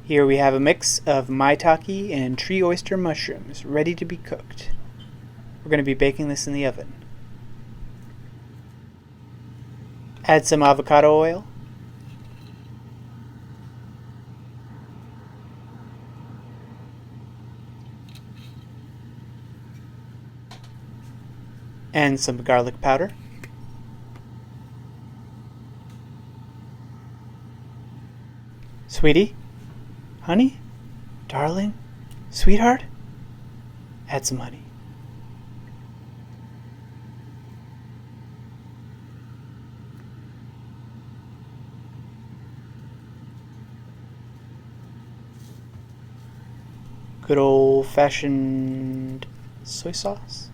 Here we have a mix of Maitake and tree oyster mushrooms ready to be cooked. We're going to be baking this in the oven. Add some avocado oil. And some garlic powder. Sweetie? Honey? Darling? Sweetheart? Add some honey. Good old-fashioned soy sauce.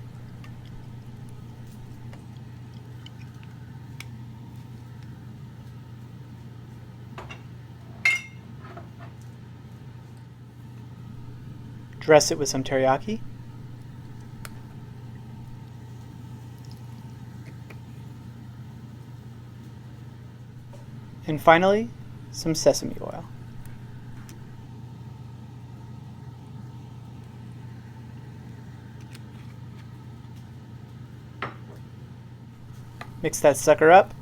Dress it with some teriyaki. And finally, some sesame oil. Mix that sucker up.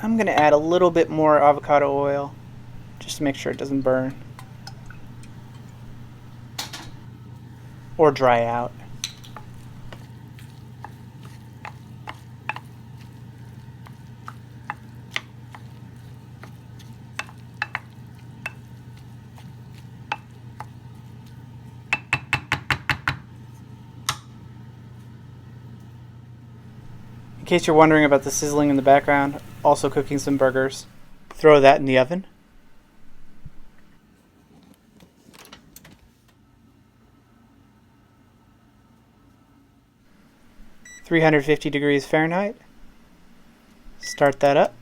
I'm going to add a little bit more avocado oil just to make sure it doesn't burn or dry out. In case you're wondering about the sizzling in the background, also cooking some burgers. Throw that in the oven. (350°F). Start that up.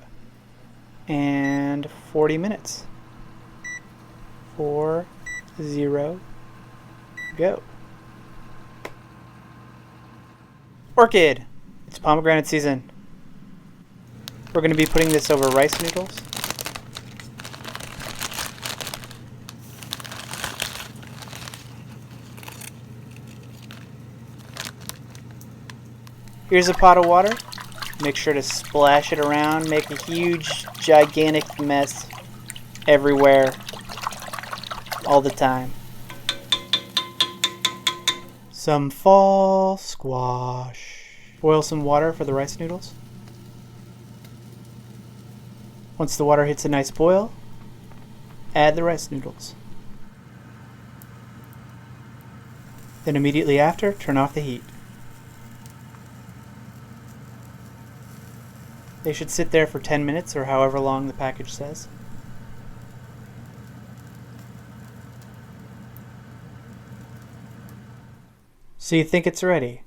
And 40 minutes. 4, 0, go. Orchid! It's pomegranate season. We're going to be putting this over rice noodles. Here's a pot of water. Make sure to splash it around. Make a huge, gigantic mess everywhere, all the time. Some fall squash. Boil some water for the rice noodles. Once the water hits a nice boil, add the rice noodles. Then immediately after, turn off the heat. They should sit there for 10 minutes or however long the package says. So you think it's ready?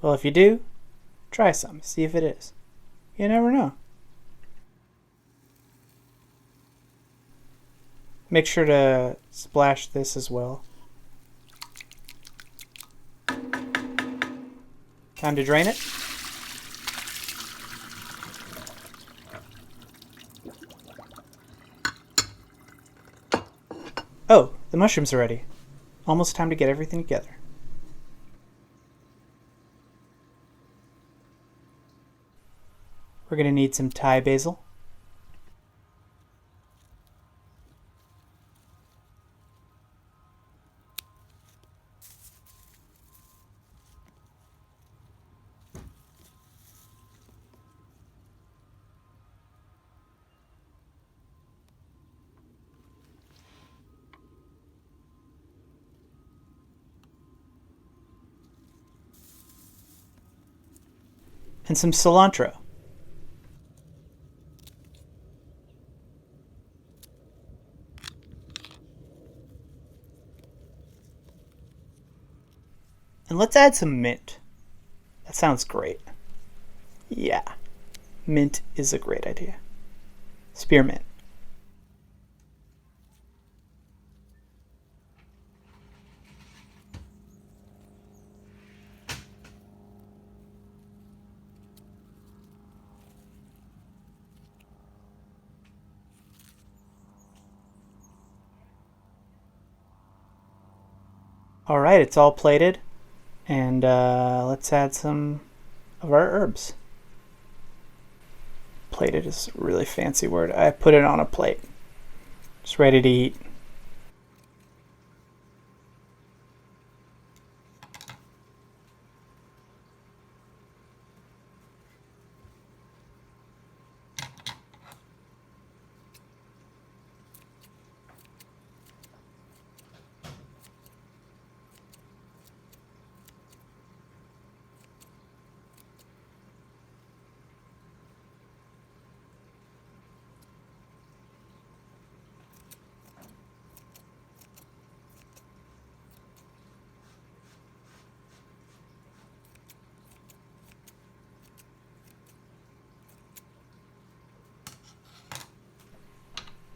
Well, if you do, try some, see if it is. You never know. Make sure to splash this as well. Time to drain it. Oh, the mushrooms are ready. Almost time to get everything together. We're going to need some Thai basil. and some cilantro. And let's add some mint. That sounds great. Yeah, mint is a great idea. Spearmint. All right, it's all plated, and let's add some of our herbs. Plated is a really fancy word. I put it on a plate. It's ready to eat.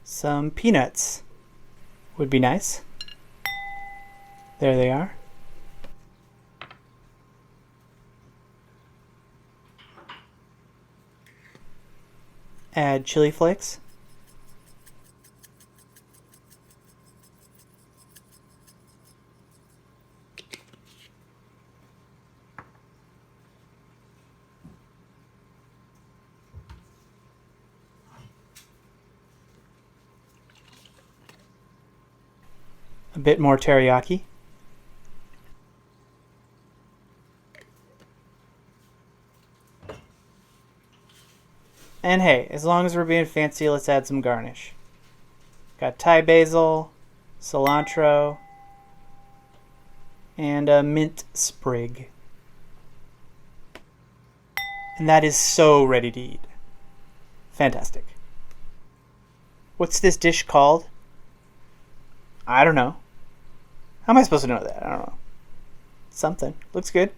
Some peanuts would be nice. There they are. Add chili flakes. A bit more teriyaki. And hey, as long as we're being fancy, let's add some garnish. Got Thai basil, cilantro, and a mint sprig. And that is so ready to eat. Fantastic. What's this dish called? I don't know. How am I supposed to know that? I don't know. Something. Looks good.